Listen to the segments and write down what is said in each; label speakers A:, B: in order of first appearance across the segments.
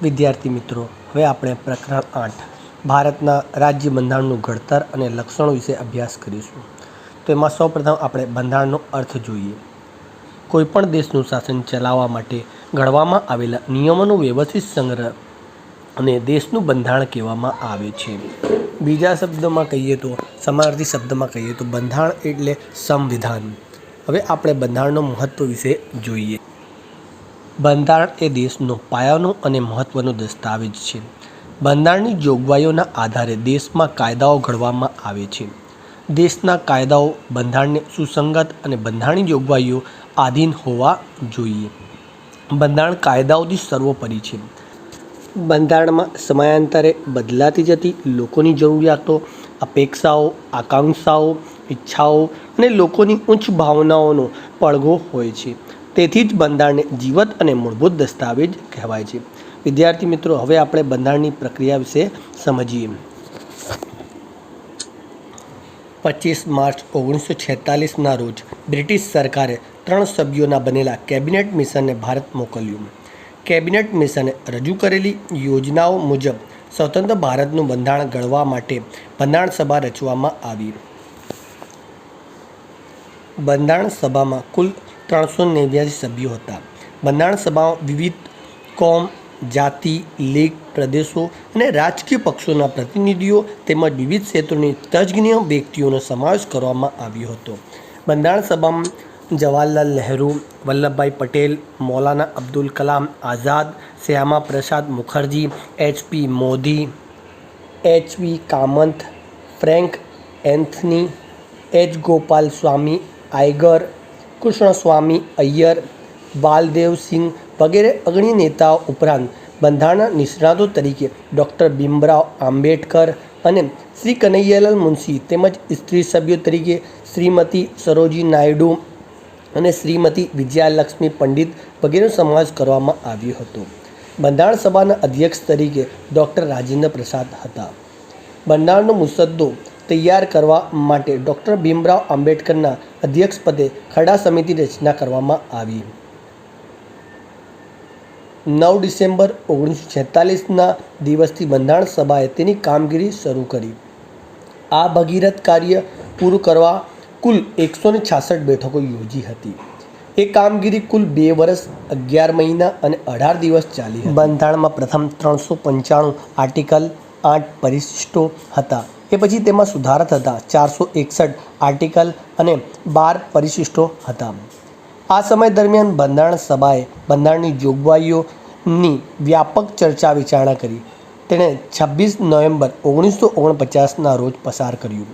A: વિદ્યાર્થી મિત્રો, હવે આપણે પ્રકરણ 8 ભારતના રાજ્ય બંધારણનું ઘડતર અને લક્ષણો વિશે અભ્યાસ કરીશું. તો એમાં સૌપ્રથમ આપણે બંધારણનો અર્થ જોઈએ. કોઈપણ દેશનું શાસન ચલાવવા માટે ઘડવામાં આવેલા નિયમોનો વ્યવસ્થિત સંગ્રહ અને દેશનું બંધારણ કહેવામાં આવે છે. બીજા શબ્દમાં કહીએ તો, સમાનાર્થી શબ્દમાં કહીએ તો બંધારણ એટલે સંવિધાન. હવે આપણે બંધારણનું મહત્વ વિશે જોઈએ. બંધારણ એ દેશનો પાયાનો અને મહત્ત્વનો દસ્તાવેજ છે. બંધારણની જોગવાઈઓના આધારે દેશમાં કાયદાઓ ઘડવામાં આવે છે. દેશના કાયદાઓ બંધારણને સુસંગત અને બંધારણની જોગવાઈઓ આધીન હોવા જોઈએ. બંધારણ કાયદાઓથી સર્વોપરી છે. બંધારણમાં સમયાંતરે બદલાતી જતી લોકોની જરૂરિયાતો, અપેક્ષાઓ, આકાંક્ષાઓ, ઈચ્છાઓ અને લોકોની ઉચ્ચ ભાવનાઓનો પડઘો હોય છે. તેથી જ બંધારણને જીવંત અને મૂળભૂત દસ્તાવેજ કહેવાય છે. વિદ્યાર્થી મિત્રો, હવે આપણે બંધારણની પ્રક્રિયા વિશે સમજીએ. 25 માર્ચ 1946ના રોજ બ્રિટિશ સરકારે 3 સભ્યોના બનેલા કેબિનેટ મિશનને ભારત મોકલ્યું. કેબિનેટ મિશને રજૂ કરેલી યોજનાઓ મુજબ સ્વતંત્ર ભારતનું બંધારણ ઘડવા માટે બંધારણ સભા રચવામાં આવી. બંધારણ સભામાં કુલ 389 સભ્યો હતા. બંધારણ સભામાં વિવિધ કોમ, જાતિ, લીગ, પ્રદેશો અને રાજકીય પક્ષોના પ્રતિનિધિઓ તેમજ વિવિધ ક્ષેત્રોની તજજ્ઞ વ્યક્તિઓનો સમાવેશ કરવામાં આવ્યો હતો. બંધારણ સભામાં Jawaharlal Nehru, Vallabhbhai Patel, Maulana Abdul Kalam Azad, Shyama Prasad Mukherjee, H P. Modi, H V. Kamath, Frank Anthony, H. Gopal Swami Ayyangar, Krishnaswami Ayyar, Baldev Singh વગેરે અગ્રણી નેતાઓ ઉપરાંત બંધારણના નિષ્ણાતો તરીકે ડૉક્ટર ભીમરાવ આંબેડકર અને શ્રી કનૈયાલાલ મુનશી તેમજ સ્ત્રી સભ્યો તરીકે શ્રીમતી સરોજિની નાયડુ અને શ્રીમતી વિજયાલક્ષ્મી પંડિત વગેરેનો સમાવેશ કરવામાં આવ્યો હતો. બંધારણ સભાના અધ્યક્ષ તરીકે ડૉક્ટર રાજેન્દ્ર પ્રસાદ હતા. બંધારણનો મુસદ્દો તૈયાર કરવા માટે ડૉક્ટર ભીમરાવ આંબેડકરના અધ્યક્ષપદે ખરડા સમિતિની રચના કરવામાં આવી. 9 ડિસેમ્બર 1946ના દિવસથી બંધારણ સભાએ તેની કામગીરી શરૂ કરી. આ ભગીરથ કાર્ય પૂરું કરવા કુલ 166 બેઠકો યોજી હતી. એ કામગીરી કુલ 2 વર્ષ 11 મહિના અને 18 દિવસ ચાલી હતી. બંધારણમાં પ્રથમ 395 આર્ટિકલ, 8 પરિશિષ્ટો હતા. એ પછી તેમાં સુધારા થતાં 461 આર્ટિકલ અને 12 પરિશિષ્ટો હતા. આ સમય દરમિયાન બંધારણ સભાએ બંધારણની જોગવાઈઓની વ્યાપક ચર્ચા વિચારણા કરી. તેણે 26 નવેમ્બર 1949ના રોજ પસાર કર્યું.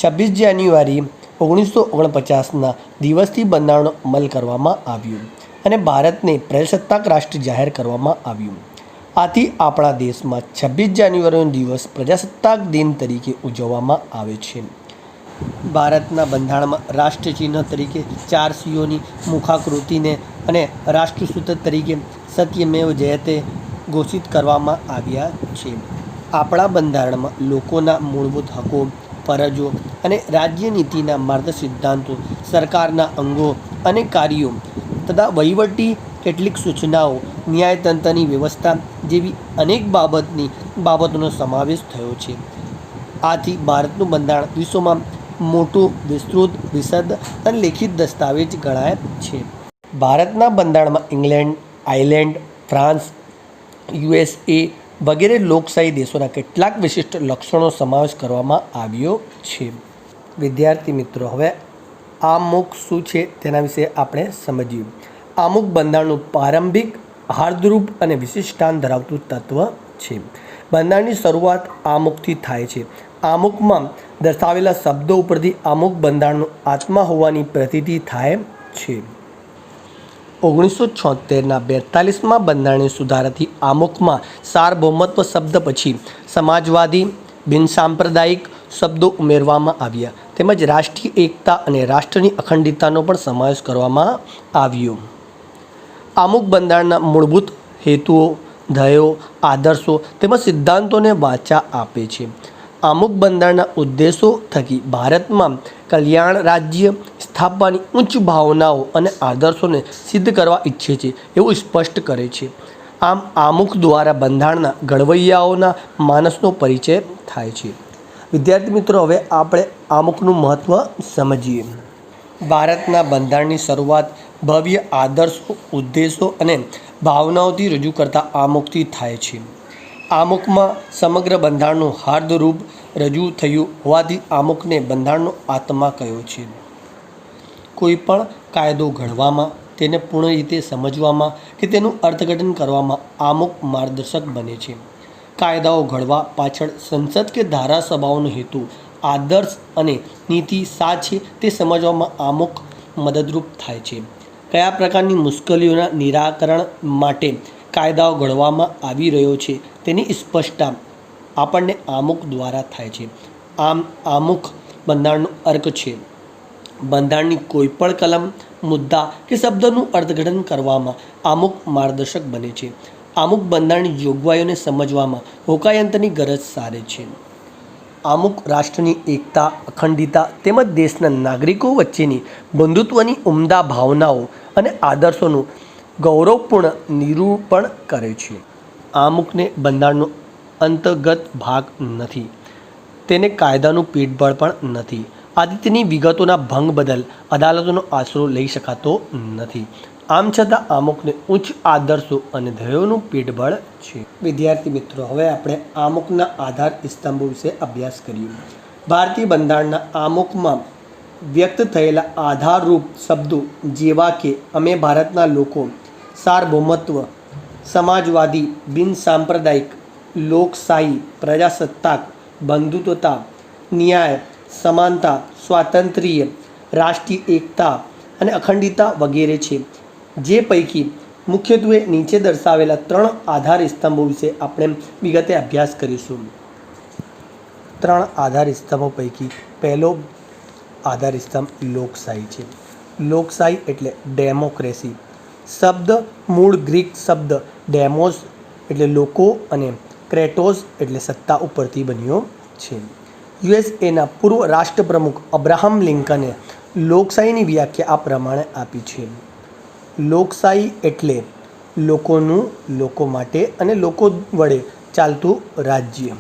A: 26 જાન્યુઆરી 1949ના દિવસથી બંધારણનો અમલ કરવામાં આવ્યો અને ભારતને પ્રજાસત્તાક રાષ્ટ્ર જાહેર કરવામાં આવ્યું. આથી આપણા દેશમાં 26 જાન્યુઆરીનો દિવસ પ્રજાસત્તાક દિન તરીકે ઉજવવામાં આવે છે. ભારતના બંધારણમાં રાષ્ટ્રચિહ્ન તરીકે 4 સિંહોની મુખાકૃતિને અને રાષ્ટ્રસૂત્ર તરીકે સત્યમેવ જયતે ઘોષિત કરવામાં આવ્યા છે. આપણા બંધારણમાં લોકોના મૂળભૂત હકો, ફરજો અને રાજ્યનીતિના માર્ગસિદ્ધાંતો, સરકારના અંગો અને કાર્યો તથા વહીવટી કેટલીક સૂચનાઓ, ન્યાયતંત્રની વ્યવસ્થા જેવી અનેક બાબતોનો સમાવેશ થયો છે. આથી ભારતનું બંધારણ વિશ્વમાં મોટું, વિસ્તૃત, વિશદ અને લેખિત દસ્તાવેજ ગણાય છે. ભારતના બંધારણમાં ઇંગ્લેન્ડ, આયર્લેન્ડ, ફ્રાન્સ, યુએસએ વગેરે લોકશાહી દેશોના કેટલાક વિશિષ્ટ લક્ષણોનો સમાવેશ કરવામાં આવ્યો છે. વિદ્યાર્થી મિત્રો, હવે આમુખ શું છે તેના વિશે આપણે સમજીએ. આમુખ બંધારણનું પ્રારંભિક, આધારરૂપ અને વિશિષ્ટાંક ધરાવતું તત્વ છે. બંધારણની શરૂઆત આમુખથી થાય છે. આમુખમાં દર્શાવેલા શબ્દો ઉપરથી આમુખ બંધારણનો આત્મા હોવાની પ્રતીતિ થાય છે. 1976ના 42મા બંધારણીય સુધારાથી આમુખમાં સાર્વભૌમત્વ શબ્દ પછી સમાજવાદી, બિનસાંપ્રદાયિક શબ્દો ઉમેરવામાં આવ્યા તેમજ રાષ્ટ્રીય એકતા અને રાષ્ટ્રની અખંડિતતાનો પણ સમાવેશ કરવામાં આવ્યો. આમુખ બંધારણના મૂળભૂત હેતુઓ, ધ્યેયો, આદર્શો તેમજ સિદ્ધાંતોને વાચા આપે છે. આમુખ બંધારણના ઉદ્દેશો થકી ભારતમાં કલ્યાણ રાજ્ય સ્થાપવાની ઉચ્ચ ભાવનાઓ અને આદર્શોને સિદ્ધ કરવા ઈચ્છે છે એવું સ્પષ્ટ કરે છે. આમ આમુખ દ્વારા બંધારણના ઘડવૈયાઓના માનસનો પરિચય થાય છે. વિદ્યાર્થી મિત્રો, હવે આપણે આમુખનું મહત્ત્વ સમજીએ. ભારતના બંધારણની શરૂઆત ભવ્ય આદર્શો, ઉદ્દેશો અને ભાવનાઓથી રજૂ કરતા આમુખથી થાય છે. આમુખમાં સમગ્ર બંધારણનું હાર્દરૂપ રજૂ થયું હોવાથી આમુખને બંધારણનો આત્મા કહ્યો છે. કોઈ પણ કાયદો ઘડવામાં, તેને પૂર્ણ રીતે સમજવામાં કે તેનું અર્થઘટન કરવામાં આમુખ માર્ગદર્શક બને છે. કાયદાઓ ઘડવા પાછળ સંસદ કે ધારાસભાઓનો હેતુ, આદર્શ અને નીતિ શા છે તે સમજવામાં આમુખ મદદરૂપ થાય છે. કયા પ્રકારની મુશ્કેલીઓના નિરાકરણ માટે કાયદાઓ ઘડવામાં આવી રહ્યો છે તેની સ્પષ્ટતા આપણને આમુખ દ્વારા થાય છે. આમ આમુખ બંધારણનો અર્ક છે. બંધારણની કોઈપણ કલમ, મુદ્દા કે શબ્દનું અર્થઘટન કરવામાં આમુખ માર્ગદર્શક બને છે. આમુખ બંધારણની જોગવાઈઓને સમજવામાં હોકાયંત્રની ગરજ સારે છે. આમુખ રાષ્ટ્રની એકતા, અખંડિતતા તેમજ દેશના નાગરિકો વચ્ચેની બંધુત્વની ઉમદા ભાવનાઓ અને આદર્શોનું ગૌરવપૂર્ણ નિરૂપણ કરે છે. આમુખને બંધારણનો અંતર્ગત ભાગ નથી, તેને કાયદાનું પીઠબળ પણ નથી. આથી તેની વિગતોના ભંગ બદલ અદાલતોનો આશરો લઈ શકાતો નથી. આમ છતાં આમુખને ઉચ્ચ આદર્શો અને ધ્યેયોનું પીઠબળ છે. વિદ્યાર્થી મિત્રો, હવે આપણે આમુખના આધાર સ્તંભો વિશે અભ્યાસ કરીએ. ભારતીય બંધારણના આમુખમાં વ્યક્ત થયેલા આધારરૂપ શબ્દો જેવા કે અમે ભારતના લોકો, સાર્વભૌમત્વ, સમાજવાદી, બિનસાંપ્રદાયિક, લોકશાહી, પ્રજાસત્તાક, બંધુત્વતા, ન્યાય, સમાનતા, સ્વાતંત્ર્ય, રાષ્ટ્રીય એકતા અને અખંડિતતા વગેરે છે. જે પૈકી મુખ્યત્વે નીચે દર્શાવેલા 3 આધાર સ્તંભો વિશે આપણે વિગતે અભ્યાસ કરીશું. 3 આધાર સ્તંભો પૈકી પહેલો આધાર સ્તંભ લોકશાહી છે. લોકશાહી એટલે ડેમોક્રેસી. શબ્દ મૂળ ગ્રીક શબ્દ ડેમોસ એટલે લોકો અને ક્રેટોસ એટલે સત્તા ઉપરથી બન્યો છે. યુએસએના પૂર્વ રાષ્ટ્રપ્રમુખ અબ્રાહમ લિંકને લોકશાહીની વ્યાખ્યા આ પ્રમાણે આપી છે. લોકશાહી એટલે લોકોનું, લોકો માટે અને લોકો વડે ચાલતું રાજ્ય.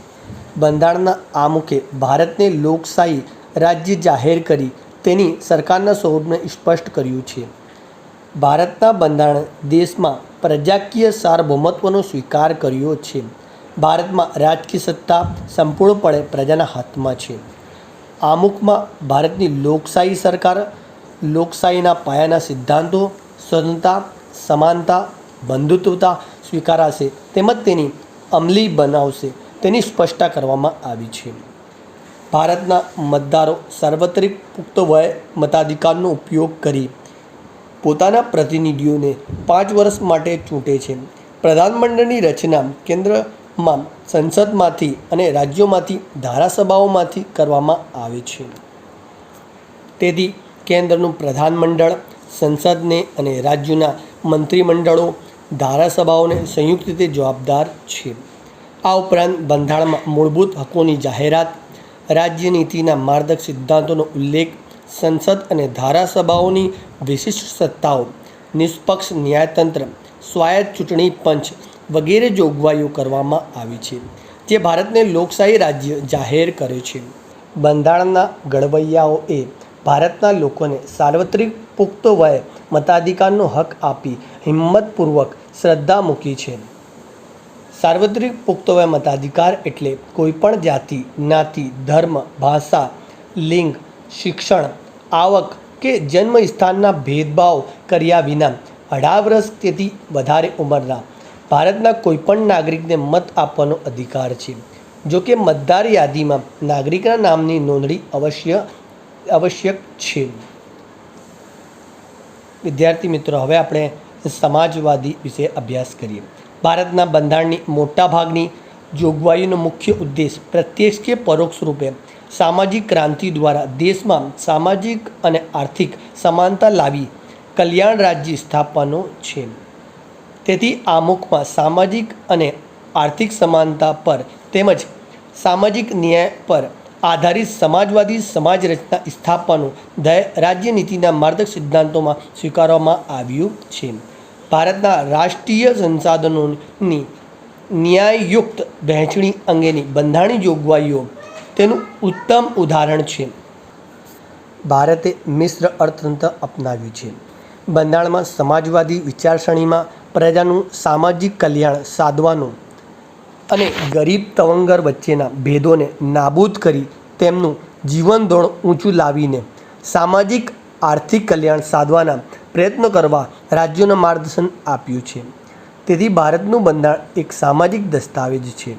A: બંધારણના આમુખે ભારતને લોકશાહી રાજ્ય જાહેર કરી તેની સરકારના સ્વરૂપને સ્પષ્ટ કર્યું છે. ભારતના બંધારણ દેશમાં પ્રજાકીય સાર્વભૌમત્વનો સ્વીકાર કર્યો છે. ભારતમાં રાજકીય સત્તા સંપૂર્ણપણે પ્રજાના હાથમાં છે. આમુખમાં ભારતની લોકશાહી સરકાર લોકશાહીના પાયાના સિદ્ધાંતો સ્વતંત્રતા, સમાનતા, બંધુત્વતા સ્વીકારાશે તેમજ તેની અમલી બનાવશે તેની સ્પષ્ટતા કરવામાં આવી છે. ભારતના મતદારો સાર્વત્રિક પુખ્ત વય મતાધિકારનો ઉપયોગ કરી પોતાના પ્રતિનિધિઓને 5 વર્ષ માટે ચૂંટે છે. પ્રધાનમંડળની રચના કેન્દ્રમાં સંસદમાંથી અને રાજ્યોમાંથી ધારાસભાઓમાંથી કરવામાં આવે છે. તેથી કેન્દ્રનું પ્રધાનમંડળ સંસદને અને રાજ્યોના મંત્રીમંડળો ધારાસભાઓને સંયુક્ત રીતે જવાબદાર છે. આ ઉપરાંત બંધારણમાં મૂળભૂત હકોની જાહેરાત, રાજ્ય નીતિના માર્ગદર્શક સિદ્ધાંતોનો ઉલ્લેખ, સંસદ અને ધારાસભાઓની વિશિષ્ટ સત્તાઓ, નિષ્પક્ષ ન્યાયતંત્ર, સ્વાયત્ત ચૂંટણી પંચ વગેરે જોગવાઈઓ કરવામાં આવી છે, જે ભારતને લોકશાહી રાજ્ય જાહેર કરે છે. બંધારણના ઘડવૈયાઓએ ભારતના લોકોને સાર્વત્રિક પુખ્ત વયે મતાધિકારનો હક આપી હિંમતપૂર્વક શ્રદ્ધા મૂકી છે. સાર્વત્રિક પુખ્ત વય મતાધિકાર એટલે કોઈપણ જાતિ, જ્ઞાતિ, ધર્મ, ભાષા, લિંગ, શિક્ષણ, આવક કે જન્મ સ્થાનના ભેદભાવ કર્યા વિના 18 વર્ષ તેથી વધારે ઉંમરના ભારતના કોઈપણ નાગરિકને મત આપવાનો અધિકાર છે. જો કે મતદાર યાદીમાં નાગરિકના નામની નોંધણી આવશ્યક છે. વિદ્યાર્થી મિત્રો, હવે આપણે સમાજવાદી વિશે અભ્યાસ કરીએ. ભારતના બંધારણની મોટાભાગની જોગવાઈઓનો મુખ્ય ઉદ્દેશ પ્રત્યક્ષ કે પરોક્ષ રૂપે સામાજિક ક્રાંતિ દ્વારા દેશમાં સામાજિક અને આર્થિક સમાનતા લાવી કલ્યાણ રાજ્ય સ્થાપવાનો છે. તેથી આમુખમાં સામાજિક અને આર્થિક સમાનતા પર તેમજ સામાજિક ન્યાય પર આધારિત સમાજવાદી સમાજ રચના સ્થાપવાનું ધ્યેય રાજ્ય નીતિના માર્ગદર્શક સિદ્ધાંતોમાં સ્વીકારવામાં આવ્યું છે. ભારતના રાષ્ટ્રીય સંસાધનોની ન્યાયયુક્ત વહેંચણી અંગેની બંધારણીય જોગવાઈઓ તેનું ઉત્તમ ઉદાહરણ છે. ભારતે મિશ્ર અર્થતંત્ર અપનાવ્યું છે. બંધારણમાં સમાજવાદી વિચારસરણીમાં પ્રજાનું સામાજિક કલ્યાણ સાધવાનું અને ગરીબ તવંગર વચ્ચેના ભેદોને નાબૂદ કરી તેમનું જીવન ધોરણ ઊંચું લાવીને સામાજિક આર્થિક કલ્યાણ સાધવાના પ્રયત્નો કરવા રાજ્યોને માર્ગદર્શન આપ્યું છે. તેથી ભારતનું બંધારણ એક સામાજિક દસ્તાવેજ છે.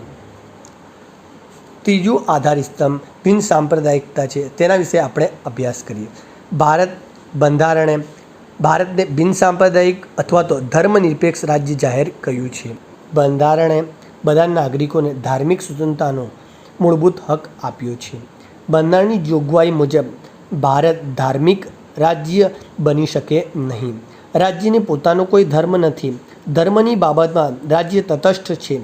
A: ત્રીજું આધાર સ્તંભ બિન સાંપ્રદાયિકતા છે. તેના વિશે આપણે અભ્યાસ કરીએ. ભારતને બિન સાંપ્રદાયિક અથવા તો ધર્મનિરપેક્ષ રાજ્ય જાહેર કર્યું છે. બંધારણે બધા નાગરિકોને ધાર્મિક સ્વતંત્રતાનો મૂળભૂત હક આપ્યો છે. બંધારણની જોગવાઈ મુજબ ભારત ધાર્મિક રાજ્ય બની શકે નહીં. રાજ્યને પોતાનો કોઈ ધર્મ નથી. ધર્મની બાબતમાં રાજ્ય તટસ્થ છે.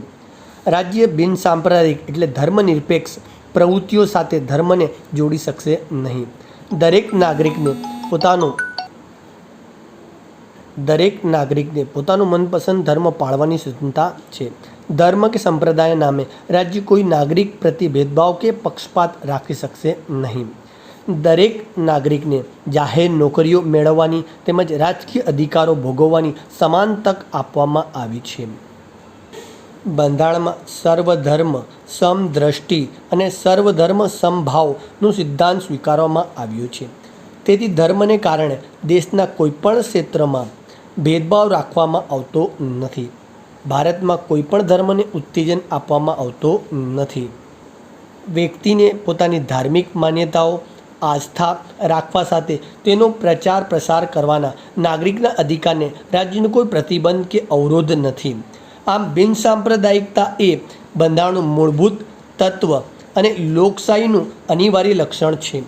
A: રાજ્ય બિન સાંપ્રદાયિક એટલે ધર્મનિરપેક્ષ પ્રવૃત્તિઓ સાથે ધર્મને જોડી શકશે નહીં. દરેક નાગરિકને પોતાનું મનપસંદ ધર્મ પાળવાની સ્વતંત્રતા છે. ધર્મ કે સંપ્રદાય નામે રાજ્ય કોઈ નાગરિક પ્રતિ ભેદભાવ કે પક્ષપાત રાખી શકશે નહીં. દરેક નાગરિકને જાહેર નોકરીઓ મેળવવાની તેમજ રાજકીય અધિકારો ભોગવવાની સમાન તક આપવામાં આવી છે. બંધારણમાં સર્વધર્મ સમદ્રષ્ટિ અને સર્વધર્મ સમભાવનું સિદ્ધાંત સ્વીકારવામાં આવ્યો છે. તેથી ધર્મને કારણે દેશના કોઈપણ ક્ષેત્રમાં ભેદભાવ રાખવામાં આવતો નથી. ભારતમાં કોઈપણ ધર્મને ઉત્તેજન આપવામાં આવતો નથી. વ્યક્તિને પોતાની ધાર્મિક માન્યતાઓ આસ્થા રાખવા સાથે તેનો પ્રચાર પ્રસાર કરવાના નાગરિકના અધિકારને રાજ્યનો કોઈ પ્રતિબંધ કે અવરોધ નથી. આમ બિન સાંપ્રદાયિકતા એ બંધારણનું મૂળભૂત તત્વ અને લોકશાહીનું અનિવાર્ય લક્ષણ છે.